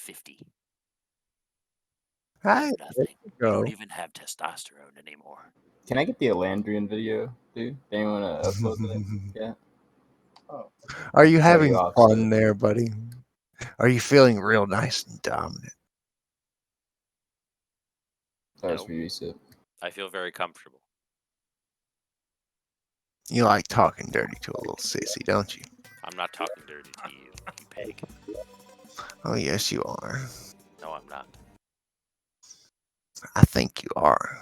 50. You Hi, have there nothing. you You don't go. even have testosterone anymore. Can I get the Elandrian video, dude? They want to upload that? Yeah. Oh, Are you Show having you fun offset. there, buddy? Are you feeling real nice and dominant? That was No, for you, Sip. I feel very comfortable. You like talking dirty to a little sissy, don't you? I'm not talking dirty to you, you pig. Oh, yes, you are. No, I'm not. I think you are.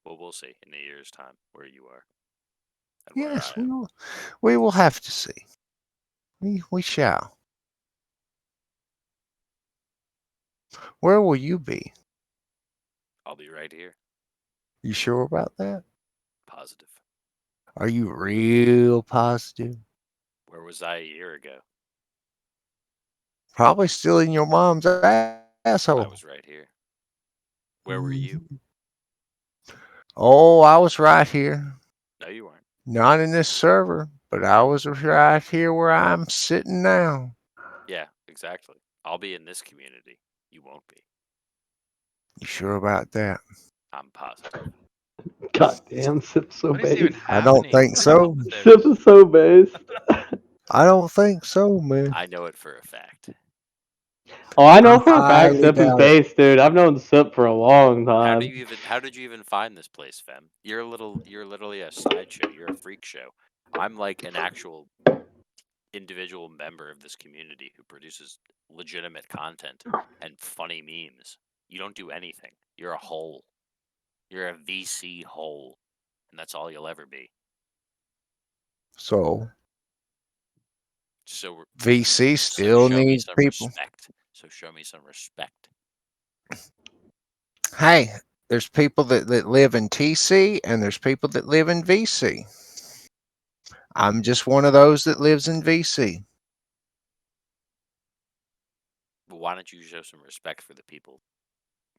Well, we'll see in a year's time where you are and where Yes, I am. we will have to see. We shall. Where will you be? I'll be right here. You sure about that? Positive. Are you real positive? Where was I a year ago? Probably still in your mom's asshole. I was right here. Where were you? Mhm. Oh, I was right here. No, you weren't. Not in this server, but I was right here where I'm sitting now. Yeah, exactly. I'll be in this community. You won't be. You sure about that? I'm positive. God damn, Sip's so what is even based. I don't happening? think so. Sip is so based. I don't think so, man. I know it for a fact. Oh, I know I for a fact highly Sip is doubt it. based, dude. I've known Sip for a long How time. did you even find this place, Fem? You're literally a sideshow. You're a freak show. I'm like an actual individual member of this community who produces legitimate content and funny memes. You don't do anything. You're a hole. You're a VC hole. And that's all you'll ever be. So So VC so still show me needs some people. respect. So show me some respect. Hey, there's people that live in TC and there's people that live in VC. I'm just one of those that lives in VC. But why don't you show some respect for the people?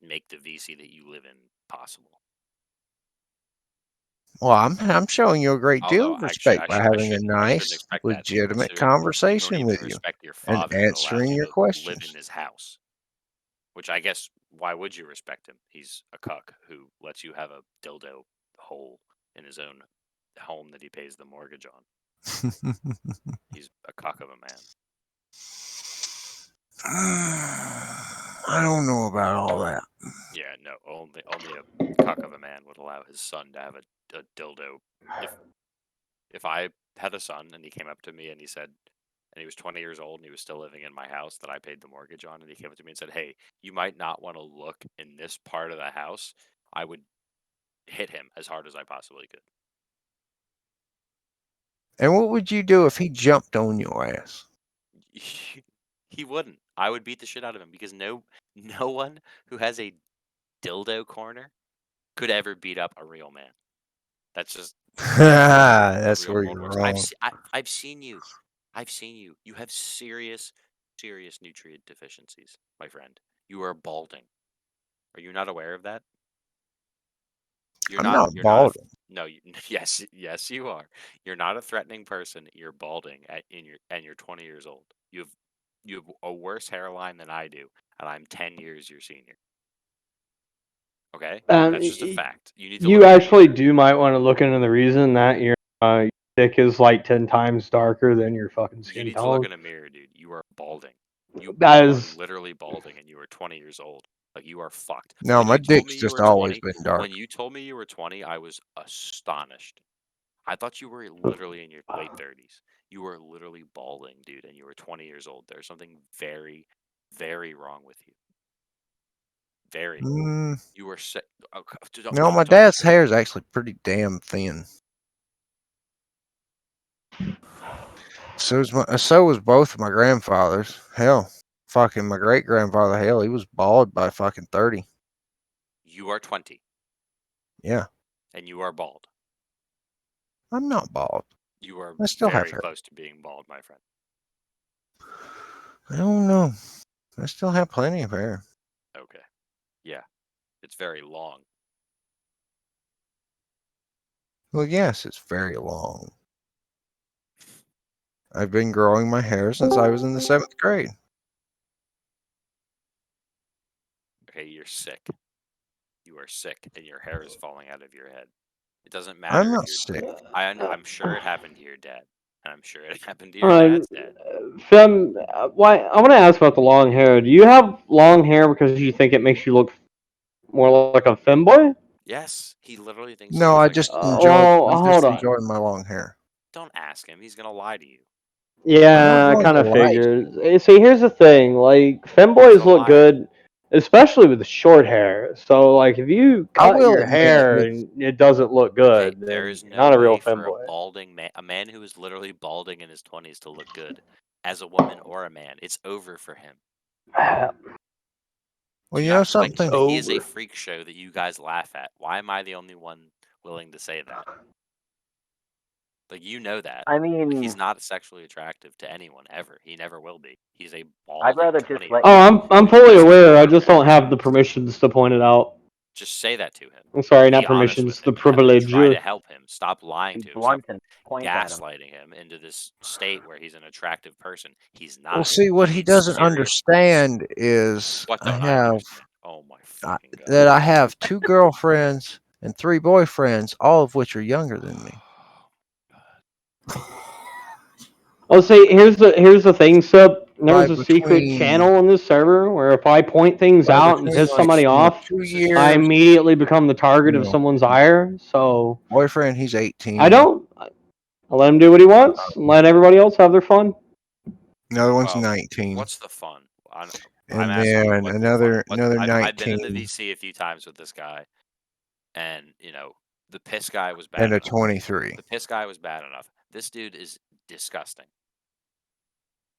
Make the VC that you live in possible. Well, I'm showing you a great deal Although of respect by having a I shouldn't nice, expect that. legitimate Considering you don't conversation even with you respect your and father that allowed answering you your to live in questions. his house. Which I guess, why would you respect him? He's a cuck who lets you have a dildo hole in his own home that he pays the mortgage on. He's a cuck of a man. I don't know about all that. Yeah, no, only a cuck of a man would allow his son to have a dildo. If I had a son and he came up to me and he said, and he was 20 years old and he was still living in my house that I paid the mortgage on, and he came up to me and said, "Hey, you might not want to look in this part of the house," I would hit him as hard as I possibly could. And what would you do if he jumped on your ass? He wouldn't. I would beat the shit out of him because no one who has a dildo corner could ever beat up a real man. That's just the That's real where world you're works. wrong. I've seen you. I've seen you. You have serious nutrient deficiencies, my friend. You are balding. Are you not aware of that? You're I'm not. not You're not a. balding. No. Yes, you are. You're not a threatening person. You're balding and you're 20 years old. You have a worse hairline than I do, and I'm 10 years your senior. Okay, that's just a fact. You need to look You in the actually mirror. do might want to look into the reason that your dick is like 10 times darker than your fucking You skin need to look tone. in a mirror, dude. You are balding. That You are is. literally balding, and you are 20 years old. Like, you are fucked. No, When my you told me dick's you just were always 20, been dark. when you told me you were 20, I was astonished. I thought you were literally in your late 30s. You were literally balding, dude, and you were 20 years old. There's something very, very wrong with you. Very. Mm, You were sick. no, my dad's hair is actually pretty damn thin. So was both of my grandfathers. Hell, fucking my great grandfather. Hell, he was bald by fucking 30. You are 20, Yeah, and you are bald. I'm not bald. You are I still have very hair. close to being bald, my friend. I don't know. I still have plenty of hair. Okay. Yeah. It's very long. Well, yes, it's very long. I've been growing my hair since I was in the 7th grade. okay, you're sick. You are sick, and your hair is falling out of your head. It doesn't I'm matter not if you're. sick. I'm sure it happened to your dad, and I'm sure it happened to your dad's dad. Fem, why? I want to ask about the long hair. Do you have long hair because you think it makes you look more like a femboy? Yes, he literally thinks. No, he I looks just like, enjoy. well, I hold just on. enjoy my long hair. Don't ask him. He's gonna lie to you. Yeah, I going kind to of lie to figured. See, here's the thing. Like, He's femboys a look liar. good, especially with the short hair. So, like, if you I cut will your admit hair that- and it doesn't look Okay, good, there then is you're no not a real way for femboy. a balding man, a man who is literally balding in his 20s, to look good as a woman or a man. It's over for him. Well, Do you you know not like something. he is a Over. freak show that you guys laugh at? Why am I the only one willing to say that? Like, you know that. I Like, mean, he's not sexually attractive to anyone ever. He never will be. He's a I'd balding rather just 20 let Oh, you. I'm fully aware. I just don't have the permissions to point it out. Just say that to him. I'm sorry, Be not honest permissions. with The him and then privilege. try to help him. Stop lying Be to him. Stop blunt and point at him. gaslighting him into this state where he's an attractive person. He's Well, not. see, what he needs doesn't serious- understand is What don't I understand? Oh my fucking god. that I have 2 girlfriends and 3 boyfriends, all of which are younger than me. Oh, see, here's the thing, Sip. There's Right a secret between- channel in this server where if I point things Right out and between, piss somebody like, off, 2 This is years. I immediately become the target of No. someone's ire. So Boyfriend, he's 18. I don't. I let him do what he wants and let everybody else have their fun. Another one's Well, 19. What's the fun? I'm And asking you, then what's the another fun? another I've been in the 19 VC a few times with this guy, and the piss guy was bad and a enough. 23. The piss guy was bad enough. This dude is disgusting.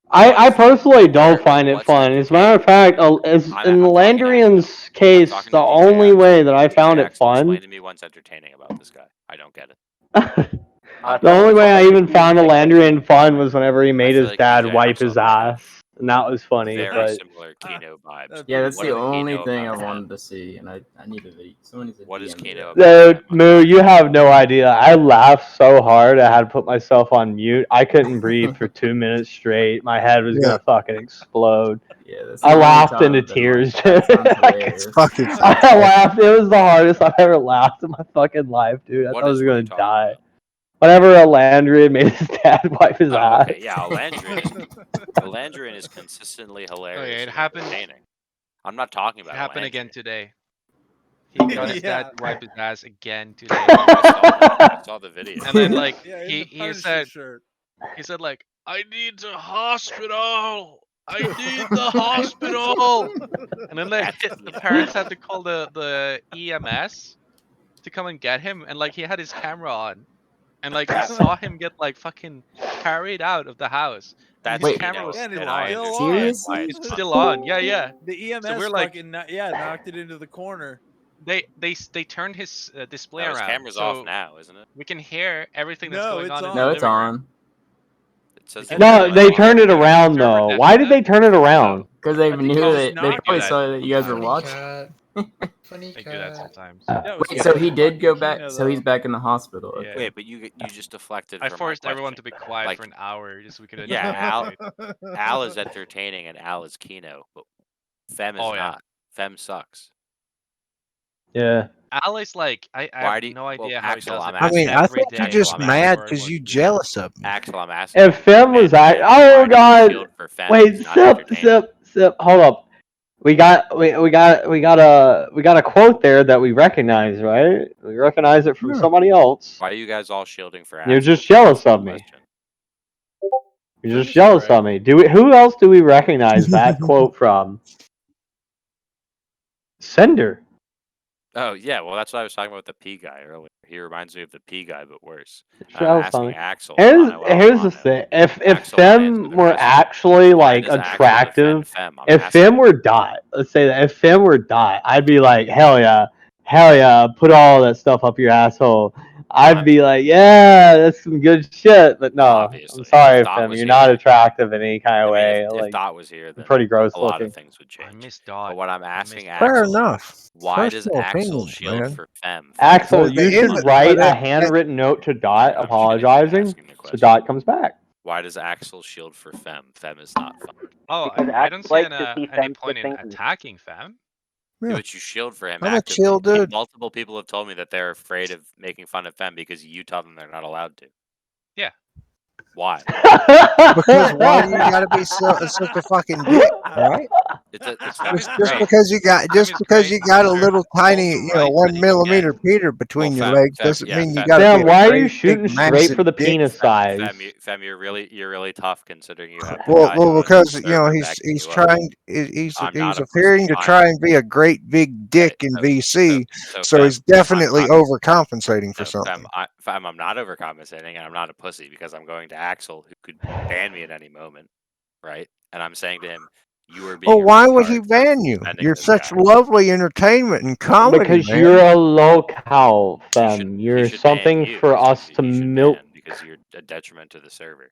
I personally don't Where- find it what's fun. As a matter of entertaining? fact, as I'm in talking to Landrian's I'm case, talking the to DJ only Axel. way that I DJ found it Axel, fun. explain to me what's entertaining about this guy. I don't get it. The only way I even found a Landrian fun was whenever he made feel his like dad DJ wipe Axel his might have ass, and that was funny. Very But similar Kino vibes. Yeah, that's What the does he only know thing I about that? wanted to see, and I need a video. Someone needs to What is DM me Kino that. about? dude, Moo, you have no idea. I laughed so hard I had to put myself on mute. I couldn't breathe for 2 minutes straight. My head was Yeah. gonna fucking explode. Yeah, that's I the only laughed time into I've been like, tears. that sounds I hilarious. Fucking laughed. It was the hardest I've ever laughed in my fucking life, dude. I What thought I is was what are gonna you talking die. about? Whenever a Landrian made his dad wipe his Oh, ass. okay. Yeah, Elandrian is consistently hilarious it and happened. entertaining. I'm not talking It about happened again Elandrian. today. He got his dad to wipe his ass again today. I saw the video. And then like Yeah, in he the he Punisher said shirt. he said like I need the hospital. I need the hospital. And then That's the Kino. parents had to call the EMS to come and get him, and like he had his camera on, and like he saw him get like fucking carried out of the house. And That's his Wait. camera Kino, was And still it's I on. still understand on. why It's still on. Yeah, yeah. The EMS we're like- fucking knocked it into the corner. They turned his display No, his around, camera's so off now, isn't it? we can hear everything that's No, going it's on in on. the No, it's living room. on. It says And No, then- they turned it Server around defined though. Why did that. they turn it around? Because they I think knew it was they knocking probably that. saw that you guys were Funny watching. cat. Funny They do that cat. sometimes. Yeah, it was Wait, so he fucking did go Kino, back. So though. he's back in the hospital. Yeah. Okay. Wait, but you just deflected I from forced my everyone question. to be quiet Like, for an hour just so we could. Yeah, enjoy it. Al is entertaining and Al is Kino, but Fem is Oh, yeah. not. Fem sucks. Yeah. Al is like I Why have do you- no well, idea how Axel, he does I'm it. I mean, I every think you're day just I'm before mad I because go you to sleep. jealous of me. Axel, I'm asking. If Fem was Man, I, why oh do you god, shield for Fem? wait, He's not sip, entertaining. sip, hold up. We got a quote there that we recognize, right? We recognize it from Yeah. somebody else. Why are you guys all shielding for Axel? You're just That's jealous the of me. question. You're Fem just is jealous correct. of me. Who else do we recognize that quote from? Sender. Oh yeah, well that's what I was talking about with the P guy earlier. He reminds me of the P guy, but worse. I'm Jealous of asking me. Axel. Here's mano a here's the mano. thing. If Axel, answer Fem the were question. actually Why like does Axel attractive, defend Fem? I'm if asking. Fem were Dot, let's say that if Fem were Dot, I'd be like, hell yeah, put all that stuff up your asshole. I'd be like, yeah, that's some good shit. But no, Obviously. I'm sorry, If Dot Fem, was you're here- not attractive in any kind I of mean, way. if Like, Dot was here, you're then pretty gross a lot looking. of things would I change. miss Dot. But what I'm I asking miss Fair Axel, enough. why does Personal Axel opinions, shield man. for Fem? Axel, But you it should isn't- write but a it- handwritten note to Dot I'm apologizing, asking the so question. Dot comes back. Why does Axel shield for Fem? Fem is not fun. Oh, Because I don't Axe see likes to see any Fem point get in things- attacking Fem. Yeah. But you shield for him I'm a actively. chill dude. Multiple people have told me that they're afraid of making fun of Fem because you tell them they're not allowed to. Yeah. Why? Because why do you gotta be such a fucking dick, right? It's Fem Just, is just great. because you got Fem is great. a He little deserves tiny, all the rights that 1 he can millimeter get. Peter between your Fem, legs Fem, doesn't yeah, mean you Fem, gotta Fam, be a why are you great shooting big straight massive for the dick. penis size? Fem, you're really tough considering you have the Well, guy who owns because the you know server backing he's you up. trying I'm not he's a appearing pussy. to try and be a great big dick in VC, so he's definitely overcompensating for something. Fem, I'm not overcompensating, and I'm not a pussy because I'm going to Axel, who could ban me at any moment, right? And I'm saying to him, "You are being Well, a why would he retard for ban you? defending You're this such guy." lovely entertainment and comedy, Because man. you're a low-cow, He fam. You're should ban something you. for us to He should milk. ban because you're a detriment to the server.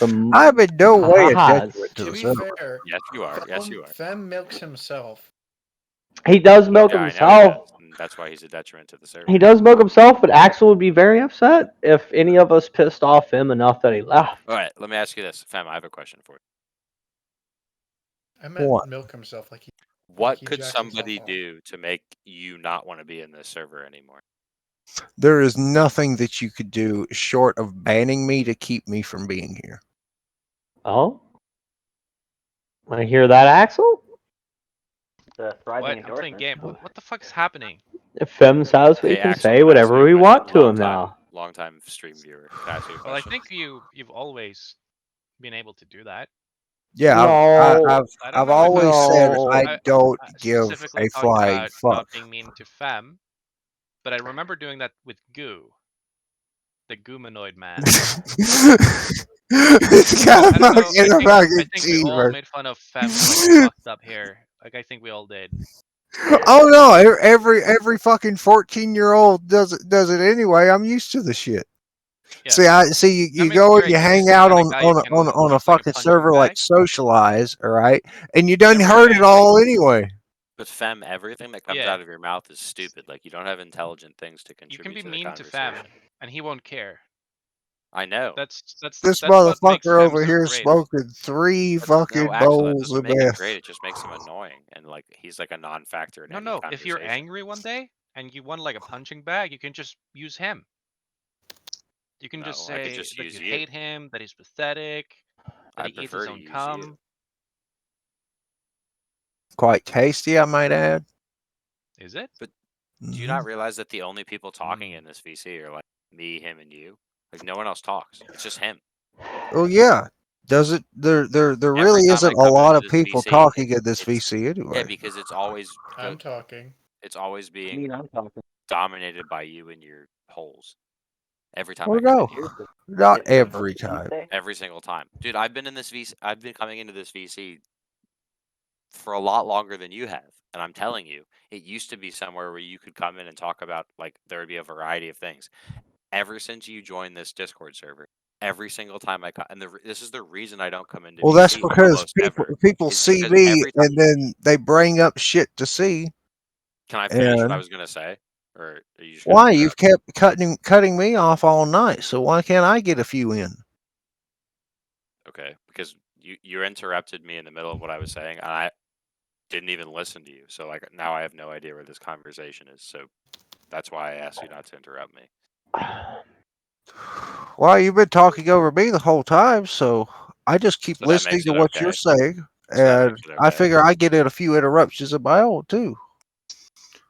I'm in no way a detriment to To the be server. fair, Yes, you are. Yes, you are. Fem milks himself. He does milk Yeah, I know he himself. does, and that's why he's a detriment to the server. He does milk himself, but Axel would be very upset if any of us pissed off him enough that he left. All right, let me ask you this, Fem. I have a question for you. I meant What? milk himself, like he. What he could jacked somebody himself off. do to make you not want to be in this server anymore? There is nothing that you could do short of banning me to keep me from being here. Oh? Want to hear that, Axel? What? I'm playing game. What the fuck's happening? If Fem says we Hey, can Axel, say can I ask whatever you a we question? want to him now. Long time stream viewer. Can I ask you a Well, I question? think you've always been able to do that. Yeah, No. I don't I've know if always said No. I don't give specifically a talking flying about fuck. not being mean to Fem, but I remember doing that with Goo, the Goomanoid man. It's I kind of don't know. fucking a I fucking think we all cheeseburger. made fun of Fem's like fucked up hair. Like I think we all did. Oh no! Every fucking 14-year-old does it anyway. I'm used to the shit. Yeah. See you Fem is go and great you 'cause he's hang the out kinda on guy you can a use like a fucking punching server like bag. Socialize, all right, and you done Never heard get it angry. all anyway. But Fem, everything that comes Yeah. out of your mouth is stupid. Like you don't have intelligent things to You can contribute be to the mean to Fem, conversation. and he won't care. I know. This That's what makes motherfucker Fem over so here great. smoking 3 No, fucking actually, that bowls doesn't of make him meth. great. It just makes him annoying, and like he's like a non-factor in any No. conversation. If you're angry one day and you want like a punching bag, you can just use him. You can just No, I could say just that use you you. hate him, that he's pathetic, that I he eats prefer his to own use cum. you. Quite tasty, I might add. Is it? But do you Mhm. not realize that the only people talking in this VC are like me, him, and you? Like no one else talks. It's just him. Oh yeah. Does it? There Every really time I isn't a come lot into of this people VC, talking in this it's VC yeah, anyway. because it's always I'm talking. it's always being I'm talking. dominated by you and your holes. Every time Well, I come no, in here, not every time. every single time, dude. I've been in this VC. I've been coming into this VC for a lot longer than you have, and I'm telling you, it used to be somewhere where you could come in and talk about like there would be a variety of things. Ever since you joined this Discord server, every single time I come, and this is the reason I don't come into Well, that's VC because almost ever. people Is see because me every time. and then they bring up shit to see. Can I finish what I And was gonna say, or are you just gonna why you've interrupt? kept cutting me off all night? So why can't I get a few in? Okay, because you interrupted me in the middle of what I was saying, and I didn't even listen to you. So like now I have no idea where this conversation is. So that's why I asked you not to interrupt me. Well, you've been talking over me the whole time, so I just keep So that listening makes to it what you're okay. saying, So that and makes it I okay. figure I get in a few interruptions of my own too.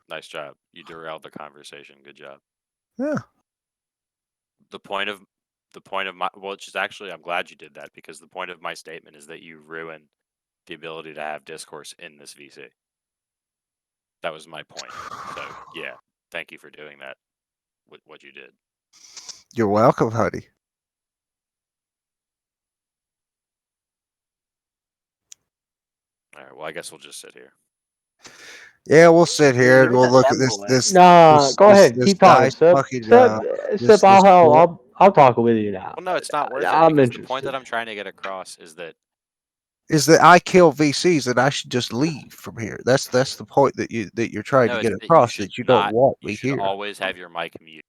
Nice job. You derailed the conversation. Good job. Yeah. The point of my which is actually I'm glad you did that because the point of my statement is that you ruin the ability to have discourse in this VC. That was my point. So yeah, thank you for doing that. What you did. You're welcome, honey. All right. Well, I guess we'll just sit here. Yeah, we'll sit here and we'll look at Nah, go ahead. Keep talking, guy's Sip. fucking Sip, I'll talk with you now. Well, no, it's not worth it I'm because the point interested. that I'm trying to get across is that I kill VCs and I should just leave from here. That's the point that you're trying no, to it's get that you across, should that you don't not. want You me should here. always have your mic muted.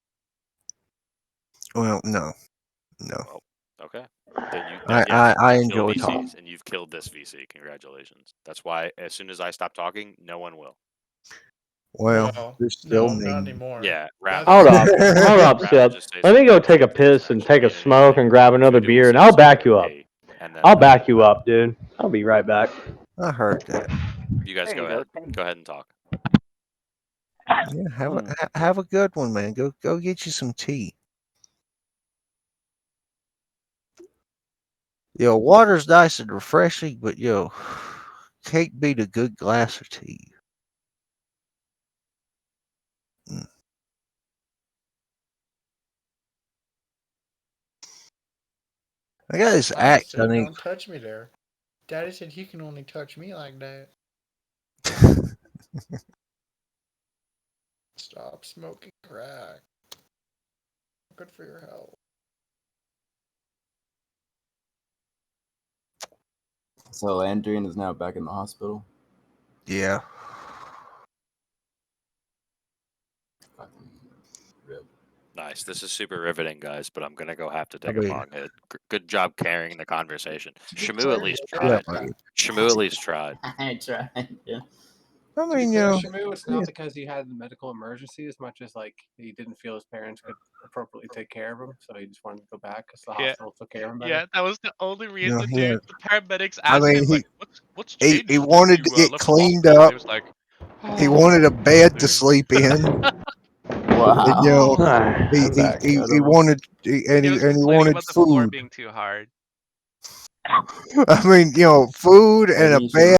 Well, no. Well, okay. Then I you kill enjoy VCs, talking. and you've killed this VC. Congratulations. That's why as soon as I stop talking, no one will. Well, there's still no, me. not anymore. Yeah, Now rather Hold that- up, hold up, rather Sip. just say Let me go something take a that doesn't piss and take a actually mean smoke anything. and grab another If you do, beer, we'll and say I'll back you up. sorry, and then I'll back you up, dude. I'll be right back. I heard that. You guys There go you go. ahead. Thank Go ahead and talk. Yeah, have a good one, man. Go get you some tea. Yo, water's nice and refreshing, but yo, can't beat a good glass of tea. Mm. I got this Daddy act. I said, need. "Don't touch me there." Daddy said he can only touch me like that. Stop smoking crack. Good for your health. So Landrian is now back in the hospital. Yeah. Fucking rip. Nice. This is super riveting, guys, but I'm gonna go have to take mean- a long hit. Good job carrying the conversation. Shamu at least Yeah, tried. buddy. Shamu at least tried. I tried. Yeah. I To be mean, you fair, know, Shamu, it's not yeah. because he had a medical emergency as much as like he didn't feel his parents could appropriately take care of him, so he just wanted to go back because the Yeah. hospital took care of him better. Yeah, that was the only reason, he dude. had- The paramedics I asked mean, him, he- like, what's he changed since wanted you, to get left the cleaned hospital?" up. He was like, He "Oh, wanted a bed to dude." sleep in. Wow. And, you know, Alright, he I'm back. he Incredible. wanted He and was he complaining wanted about the floor food. being too hard. I mean, you know, food and Maybe a you should bed.